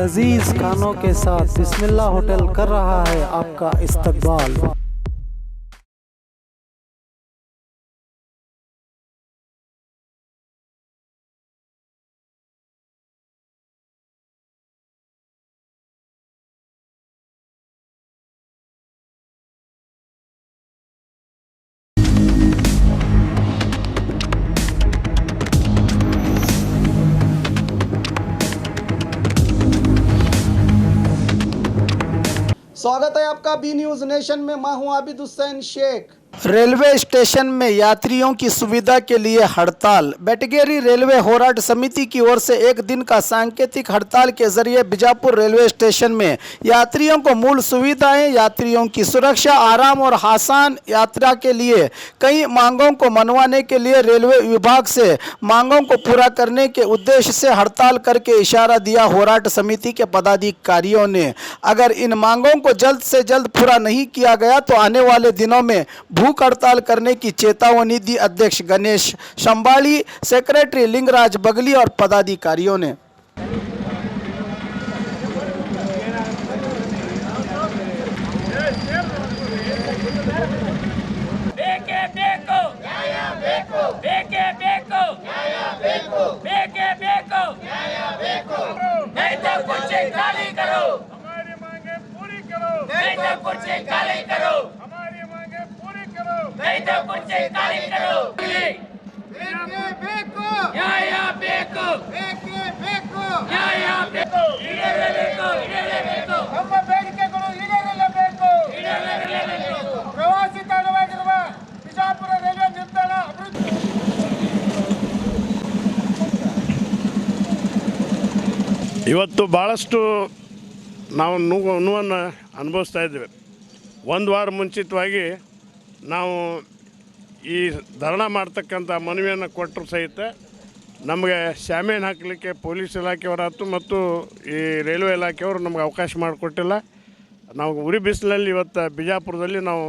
लजीज खानों के साथ बिस्मिल्लाह होटल कर रहा है आपका इस्तकबाल। स्वागत है आपका बी न्यूज़ नेशन में। मैं हूं आबिद हुसैन शेख। रेलवे स्टेशन में यात्रियों की सुविधा के लिए हड़ताल। बेटगेरी रेलवे होराट समिति की ओर से एक दिन का सांकेतिक हड़ताल के जरिए बीजापुर रेलवे स्टेशन में यात्रियों को मूल सुविधाएं, यात्रियों की सुरक्षा, आराम और आसान यात्रा के लिए कई मांगों को मनवाने के लिए रेलवे विभाग से मांगों को पूरा करने के उद्देश्य से हड़ताल करके इशारा दिया होराट समिति के पदाधिकारियों ने। अगर इन मांगों को जल्द से जल्द पूरा नहीं किया गया तो आने वाले दिनों में भूख हड़ताल करने की चेतावनी दी अध्यक्ष गणेश शंबाली, सेक्रेटरी लिंगराज बगली और पदाधिकारियों ने। ಇವತ್ತು ಭಾಳಷ್ಟು ನಾವು ನೋವನ್ನು ಅನುಭವಿಸ್ತಾ ಇದ್ದೇವೆ. ಒಂದು ವಾರ ಮುಂಚಿತವಾಗಿ ನಾವು ಈ ಧರಣ ಮಾಡ್ತಕ್ಕಂಥ ಮನವಿಯನ್ನು ಕೊಟ್ಟರು ಸಹಿತ ನಮಗೆ ಶಾಮೀನು ಹಾಕಲಿಕ್ಕೆ ಪೊಲೀಸ್ ಇಲಾಖೆಯವರಾಯ್ತು ಮತ್ತು ಈ ರೈಲ್ವೆ ಇಲಾಖೆಯವರು ನಮಗೆ ಅವಕಾಶ ಮಾಡಿಕೊಟ್ಟಿಲ್ಲ. ನಾವು ಉರಿ ಬಿಸಿಲಲ್ಲಿ ಇವತ್ತು ಬಿಜಾಪುರದಲ್ಲಿ ನಾವು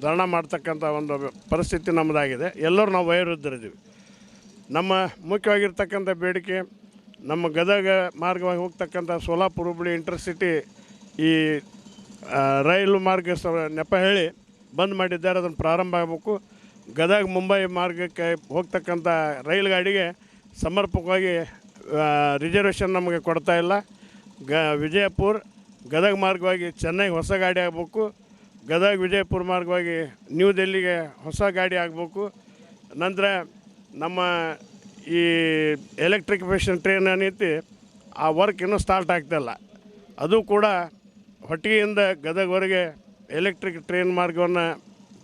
ಧರಣ ಮಾಡ್ತಕ್ಕಂಥ ಒಂದು ಪರಿಸ್ಥಿತಿ ನಮ್ಮದಾಗಿದೆ. ಎಲ್ಲರೂ ನಾವು ವಯೋವೃದ್ಧರಿದ್ದೀವಿ. ನಮ್ಮ ಮುಖ್ಯವಾಗಿರ್ತಕ್ಕಂಥ ಬೇಡಿಕೆ ನಮ್ಮ ಗದಗ ಮಾರ್ಗವಾಗಿ ಹೋಗ್ತಕ್ಕಂಥ ಸೋಲಾಪುರ ಹುಬ್ಬಳ್ಳಿ ಇಂಟರ್ಸಿಟಿ ಈ ರೈಲು ಮಾರ್ಗ ನೆಪ ಹೇಳಿ ಬಂದ್ ಮಾಡಿದ್ದಾರೆ. ಅದನ್ನು ಪ್ರಾರಂಭ ಆಗಬೇಕು. ಗದಗ ಮುಂಬೈ ಮಾರ್ಗಕ್ಕೆ ಹೋಗ್ತಕ್ಕಂಥ ರೈಲು ಗಾಡಿಗೆ ಸಮರ್ಪಕವಾಗಿ ರಿಸರ್ವೇಷನ್ ನಮಗೆ ಕೊಡ್ತಾ ಇಲ್ಲ. ವಿಜಯಪುರ ಗದಗ ಮಾರ್ಗವಾಗಿ ಚೆನ್ನೈಗೆ ಹೊಸ ಗಾಡಿ ಆಗಬೇಕು. ಗದಗ ವಿಜಯಪುರ ಮಾರ್ಗವಾಗಿ ನ್ಯೂ ದೆಲ್ಲಿಗೆ ಹೊಸ ಗಾಡಿ ಆಗಬೇಕು. ನಂತರ ನಮ್ಮ ಈ ಎಲೆಕ್ಟ್ರಿಫಿಕೇಷನ್ ಟ್ರೈನ್ ಏನೈತಿ ಆ ವರ್ಕ್ ಇನ್ನೂ ಸ್ಟಾರ್ಟ್ ಆಗ್ತಾಯಿಲ್ಲ. ಅದು ಕೂಡ ಹೊಟ್ಟಿಗೆಯಿಂದ ಗದಗವರೆಗೆ ಎಲೆಕ್ಟ್ರಿಕ್ ಟ್ರೈನ್ ಮಾರ್ಗವನ್ನು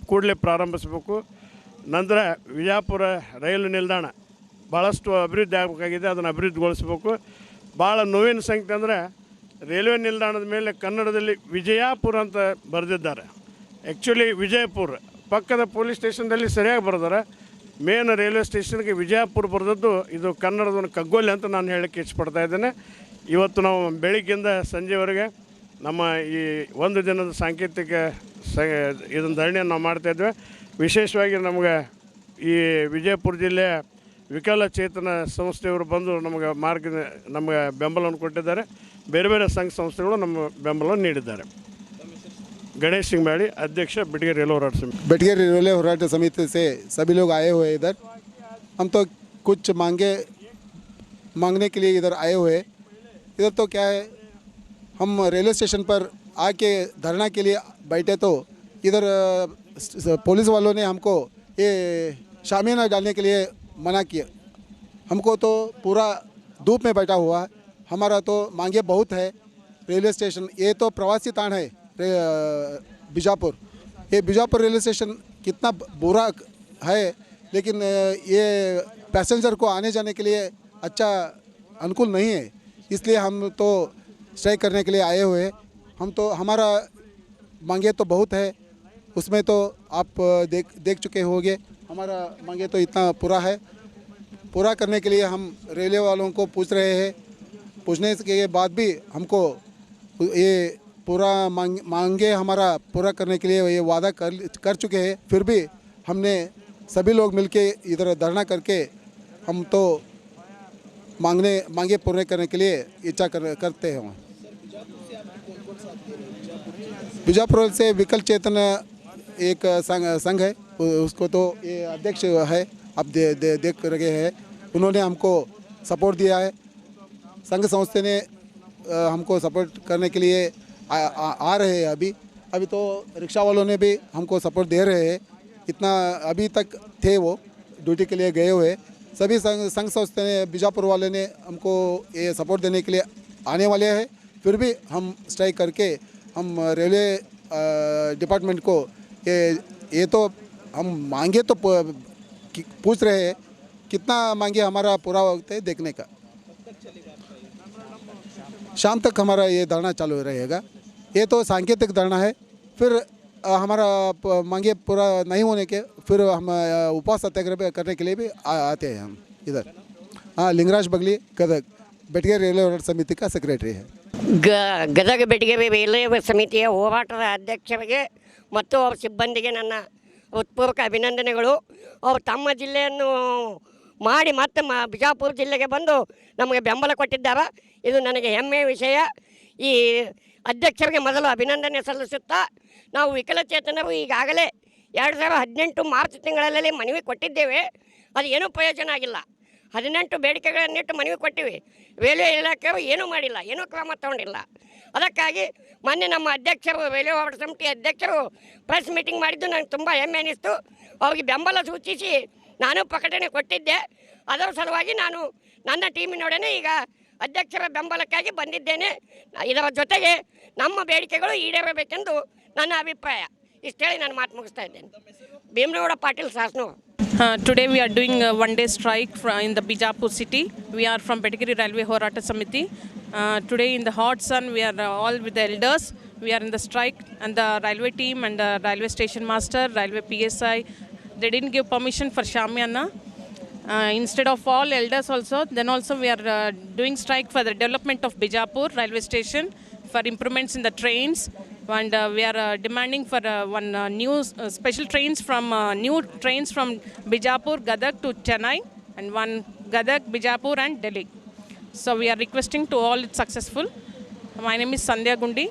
ಕೂಡಲೇ ಪ್ರಾರಂಭಿಸಬೇಕು. ನಂತರ ವಿಜಯಪುರ ರೈಲು ನಿಲ್ದಾಣ ಭಾಳಷ್ಟು ಅಭಿವೃದ್ಧಿ ಆಗಬೇಕಾಗಿದೆ, ಅದನ್ನು ಅಭಿವೃದ್ಧಿಗೊಳಿಸ್ಬೇಕು. ಭಾಳ ನೋವಿನ ಸಂಖ್ಯೆ ಅಂದರೆ ರೈಲ್ವೆ ನಿಲ್ದಾಣದ ಮೇಲೆ ಕನ್ನಡದಲ್ಲಿ ವಿಜಯಪುರ ಅಂತ ಬರೆದಿದ್ದಾರೆ. ಆ್ಯಕ್ಚುಲಿ ವಿಜಯಪುರ ಪಕ್ಕದ ಪೊಲೀಸ್ ಸ್ಟೇಷನ್ದಲ್ಲಿ ಸರಿಯಾಗಿ ಬರೆದಾರೆ. ಮೇನ್ ರೈಲ್ವೆ ಸ್ಟೇಷನ್ಗೆ ವಿಜಯಪುರ ಬರೆದದ್ದು ಇದು ಕನ್ನಡದ ಕಗ್ಗೊಲೆ ಅಂತ ನಾನು ಹೇಳೋಕ್ಕೆ ಇಷ್ಟಪಡ್ತಾ ಇದ್ದೇನೆ. ಇವತ್ತು ನಾವು ಬೆಳಿಗ್ಗೆಯಿಂದ ಸಂಜೆವರೆಗೆ ನಮ್ಮ ಈ ಒಂದು ದಿನದ ಸಾಂಕೇತಿಕ ಇದನ್ನು ಧರಣಿಯನ್ನು ನಾವು ಮಾಡ್ತಾಯಿದ್ವಿ. ವಿಶೇಷವಾಗಿ ನಮಗೆ ಈ ವಿಜಯಪುರ ಜಿಲ್ಲೆಯ ವಿಕಲಚೇತನ ಸಂಸ್ಥೆಯವರು ಬಂದು ನಮಗೆ ಬೆಂಬಲವನ್ನು ಕೊಟ್ಟಿದ್ದಾರೆ. ಬೇರೆ ಬೇರೆ ಸಂಘ ಸಂಸ್ಥೆಗಳು ನಮ್ಮ ಬೆಂಬಲವನ್ನು ನೀಡಿದ್ದಾರೆ. गणेश सिंह बाड़ी, अध्यक्ष बेटगेरी रेलवे होराट समिति। बेटगेरी रेलवे होराट समिति से सभी लोग आए हुए इधर। हम तो कुछ मांगने के लिए इधर आए हुए। इधर तो क्या है, हम रेलवे स्टेशन पर आके धरना के लिए बैठे तो इधर पुलिस वालों ने हमको ये शामियाना डालने के लिए मना किया। हमको तो पूरा धूप में बैठा हुआ है। हमारा तो मांगे बहुत है। रेलवे स्टेशन ये तो प्रवासी ताण है बीजापुर। ये बीजापुर रेलवे स्टेशन कितना बुरा है, लेकिन ये पैसेंजर को आने जाने के लिए अच्छा अनुकूल नहीं है। इसलिए हम तो स्ट्राइक करने के लिए आए हुए हैं। हम तो हमारा मांगे तो बहुत है, उसमें तो आप देख चुके होंगे। हमारा मांगे तो इतना पूरा है। पूरा करने के लिए हम रेलवे वालों को पूछ रहे हैं। पूछने के बाद भी हमको ये पूरा मांगे हमारा पूरा करने के लिए ये वादा कर चुके हैं। फिर भी हमने सभी लोग मिलके इधर धरना करके हम तो मांगे पूरे करने के लिए इच्छा करते हैं। बीजापुर से विकल चेतन एक संघ है, उसको तो ये अध्यक्ष है, आप देख रहे हैं। उन्होंने हमको सपोर्ट दिया है। संघ संस्था ने हमको सपोर्ट करने के लिए आ रहे हैं। अभी तो रिक्शा वालों ने भी हमको सपोर्ट दे रहे हैं। इतना अभी तक थे वो ड्यूटी के लिए गए हुए। सभी संघ संस्था ने, बीजापुर वाले ने हमको ये सपोर्ट देने के लिए आने वाले हैं। फिर भी हम स्ट्राइक करके हम रेलवे डिपार्टमेंट को ये तो हम मांगे तो पूछ रहे हैं, कितना मांगे हमारा पूरा वक्त है देखने का। शाम तक हमारा ये धरना चालू रहेगा। ये तो सांकेतिक धरना है। फिर हमारा मांगे पूरा नहीं होने के फिर हम उपवास सत्याग्रह करने के लिए भी आते हैं हम इधर। हाँ, लिंगराज बगली गदग बेटगेरे ರೈಲ್ವೆ ಹೋರಾಟ ಸಮಿತಿ का ಸೆಕ್ರೆಟರಿ है। ಗದಗ ಬೆಟಗೇರಿ ರೈಲ್ವೆ ಸಮಿತಿಯ ಹೋರಾಟದ ಅಧ್ಯಕ್ಷರಿಗೆ ಮತ್ತು ಅವರ ಸಿಬ್ಬಂದಿಗೆ ನನ್ನ ಹೃತ್ಪೂರ್ವಕ ಅಭಿನಂದನೆಗಳು. ಅವರು ತಮ್ಮ ಜಿಲ್ಲೆಯನ್ನು ಮಾಡಿ ಮತ್ತೆ ಬಿಜಾಪುರ ಜಿಲ್ಲೆಗೆ ಬಂದು ನಮಗೆ ಬೆಂಬಲ ಕೊಟ್ಟಿದ್ದಾರೆ. ಇದು ನನಗೆ ಹೆಮ್ಮೆಯ ವಿಷಯ. ಈ ಅಧ್ಯಕ್ಷರಿಗೆ ಮೊದಲು ಅಭಿನಂದನೆ ಸಲ್ಲಿಸುತ್ತಾ, ನಾವು ವಿಕಲಚೇತನರು ಈಗಾಗಲೇ 2018 ಮಾರ್ಚ್ ತಿಂಗಳಲ್ಲಿ ಮನವಿ ಕೊಟ್ಟಿದ್ದೇವೆ. ಅದು ಏನೂ ಪ್ರಯೋಜನ ಆಗಿಲ್ಲ. 18 ಬೇಡಿಕೆಗಳನ್ನಿಟ್ಟು ಮನವಿ ಕೊಟ್ಟಿವಿ. ರೈಲ್ವೆ ಇಲಾಖೆಯವರು ಏನೂ ಮಾಡಿಲ್ಲ, ಏನೂ ಕ್ರಮ ತಗೊಂಡಿಲ್ಲ. ಅದಕ್ಕಾಗಿ ಮೊನ್ನೆ ನಮ್ಮ ಅಧ್ಯಕ್ಷರು, ರೈಲ್ವೆ ಹೋರಾಟ ಸಮಿತಿ ಅಧ್ಯಕ್ಷರು ಪ್ರೆಸ್ ಮೀಟಿಂಗ್ ಮಾಡಿದ್ದು ನನಗೆ ತುಂಬ ಹೆಮ್ಮೆ ಅನ್ನಿಸ್ತು. ಅವ್ರಿಗೆ ಬೆಂಬಲ ಸೂಚಿಸಿ ನಾನು ಪ್ರಕಟಣೆ ಕೊಟ್ಟಿದ್ದೆ. ಅದರ ಸಲುವಾಗಿ ನಾನು ನನ್ನ ಟೀಮಿನೊಡನೆ ಈಗ ಅಧ್ಯಕ್ಷರ ಬೆಂಬಲಕ್ಕಾಗಿ ಬಂದಿದ್ದೇನೆ. ಇದರ ಜೊತೆಗೆ ನಮ್ಮ ಬೇಡಿಕೆಗಳು ಈಡೇರಬೇಕೆಂದು ನನ್ನ ಅಭಿಪ್ರಾಯ. ಇಷ್ಟು ಹೇಳಿ ನಾನು ಮಾತು ಮುಗಿಸ್ತಾ ಇದ್ದೇನೆ. Bhimanagouda Patil Sasnur. Today we are doing a one-day strike in the Bijapur city. We are from Betegeri Railway Horata Samiti. Today in the hot sun, we are all with the elders. We are in the strike, and the railway team and the railway station master, railway PSI, they didn't give permission for Shamyana. Instead of all elders also, then also we are doing strike for the development of Bijapur railway station, for improvements in the trains. And we are demanding for one new special trains from new trains from Bijapur, Gadag to Chennai, and one Gadag, Bijapur and Delhi. So we are requesting to all it's successful. My name is Sandhya Gundi,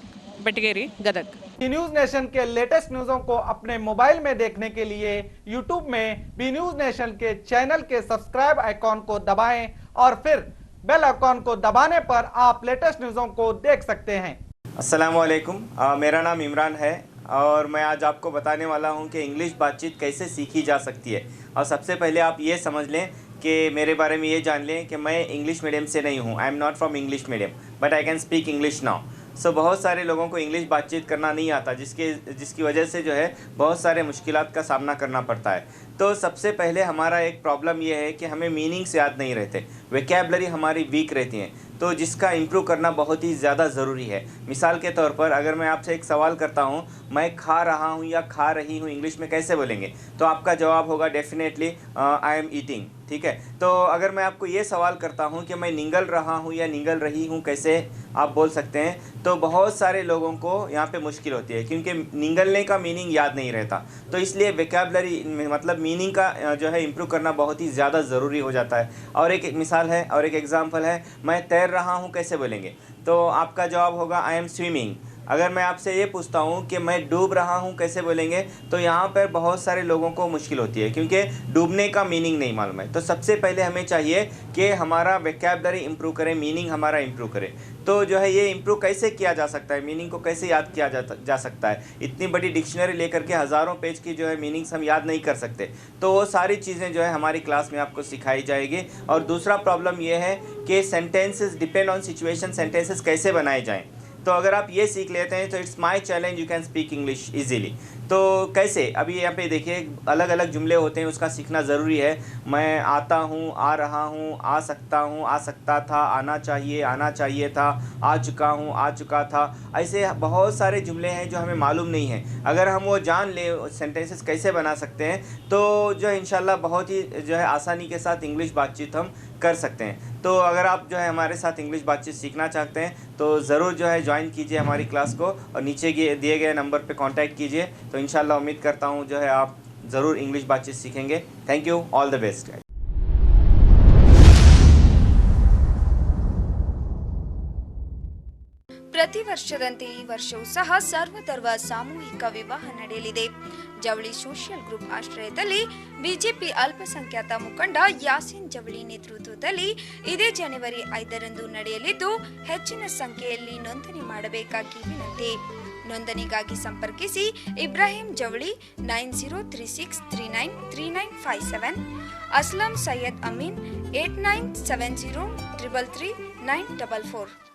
Betegeri, Gadag. B News Nation के latest न्यूज़ों को अपने mobile में देखने के लिए YouTube में B News Nation के चैनल के सब्सक्राइब आइकॉन को दबाएं और फिर बेल आइकॉन को दबाने पर आप लेटेस्ट न्यूज़ों को देख सकते हैं। अस्सलामुअलैकुम, मेरा नाम इमरान है और मैं आज आपको बताने वाला हूं कि इंग्लिश बातचीत कैसे सीखी जा सकती है। और सबसे पहले आप ये समझ लें कि मेरे बारे में ये जान लें कि मैं इंग्लिश मीडियम से नहीं हूं। I am not from English medium, but I can speak English now. So बहुत सारे लोगों को इंग्लिश बातचीत करना नहीं आता, जिसकी वजह से जो है बहुत सारे मुश्किलात का सामना करना पड़ता है। तो सबसे पहले हमारा एक प्रॉब्लम ये है कि हमें मीनिंग्स याद नहीं रहते, वोकैबुलरी हमारी वीक रहती हैं, तो जिसका इम्प्रूव करना बहुत ही ज़्यादा ज़रूरी है। मिसाल के तौर पर अगर मैं आपसे एक सवाल करता हूँ, मैं खा रहा हूँ या खा रही हूँ इंग्लिश में कैसे बोलेंगे, तो आपका जवाब होगा डेफिनेटली आई एम ईटिंग। ठीक है, तो अगर मैं आपको ये सवाल करता हूँ कि मैं निगल रहा हूँ या निगल रही हूँ कैसे आप बोल सकते हैं, तो बहुत सारे लोगों को यहाँ पे मुश्किल होती है, क्योंकि निगलने का मीनिंग याद नहीं रहता। तो इसलिए वोकैबुलरी मतलब मीनिंग का जो है इम्प्रूव करना बहुत ही ज़्यादा ज़रूरी हो जाता है। और एक मिसाल है और एक एग्जांपल है, मैं तैर रहा हूँ कैसे बोलेंगे, तो आपका जवाब होगा आई एम स्विमिंग। अगर मैं आपसे ये पूछता हूँ कि मैं डूब रहा हूँ कैसे बोलेंगे, तो यहाँ पर बहुत सारे लोगों को मुश्किल होती है, क्योंकि डूबने का मीनिंग नहीं मालूम है। तो सबसे पहले हमें चाहिए कि हमारा वोकैबुलरी इम्प्रूव करें, मीनिंग हमारा इम्प्रूव करें। तो जो है ये इम्प्रूव कैसे किया जा सकता है, मीनिंग को कैसे याद किया जा सकता है। इतनी बड़ी डिक्शनरी लेकर के हज़ारों पेज की जो है मीनिंग्स हम याद नहीं कर सकते। तो वो सारी चीज़ें जो है हमारी क्लास में आपको सिखाई जाएगी। और दूसरा प्रॉब्लम ये है कि sentences depend on situation, sentences कैसे बनाए जाएँ। तो अगर आप ये सीख लेते हैं तो it's my challenge, you can speak English easily. तो कैसे, अभी यहाँ पे देखिए अलग अलग जुमले होते हैं, उसका सीखना ज़रूरी है। मैं आता हूँ, आ रहा हूँ, आ सकता हूँ, आ सकता था, आना चाहिए था, आ चुका हूँ, आ चुका था। ऐसे बहुत सारे जुमले हैं जो हमें मालूम नहीं है। अगर हम वो जान ले सेंटेंसेस कैसे बना सकते हैं, तो जो है इंशाल्लाह बहुत ही जो है आसानी के साथ इंग्लिश बातचीत हम कर सकते हैं। तो अगर आप जो है हमारे साथ इंग्लिश बातचीत सीखना चाहते हैं तो ज़रूर जो है ज्वाइन कीजिए हमारी क्लास को और नीचे दिए गए नंबर पे कांटेक्ट कीजिए। तो इंशाल्लाह उम्मीद करता हूँ जो है आप ज़रूर इंग्लिश बातचीत सीखेंगे। Thank you, all the best. ಪ್ರತಿ ವರ್ಷದಂತೆ ಈ ವರ್ಷವೂ ಸಹ ಸರ್ವಧರ್ಮ ಸಾಮೂಹಿಕ ವಿವಾಹ ನಡೆಯಲಿದೆ. ಜವಳಿ ಸೋಷಿಯಲ್ ಗ್ರೂಪ್ ಆಶ್ರಯದಲ್ಲಿ ಬಿಜೆಪಿ ಅಲ್ಪಸಂಖ್ಯಾತ ಮುಖಂಡ ಯಾಸೀನ್ ಜವಳಿ ನೇತೃತ್ವದಲ್ಲಿ ಇದೇ ಜನವರಿ 5ರಂದು ನಡೆಯಲಿದ್ದು, ಹೆಚ್ಚಿನ ಸಂಖ್ಯೆಯಲ್ಲಿ ನೋಂದಣಿ ಮಾಡಬೇಕಾಗಿ ವಿನಂತಿ. ನೋಂದಣಿಗಾಗಿ ಸಂಪರ್ಕಿಸಿ ಇಬ್ರಾಹಿಂ ಜವಳಿ 9036393957, ಅಸ್ಲಂ ಸೈಯದ್ ಅಮೀನ್ 8970333944.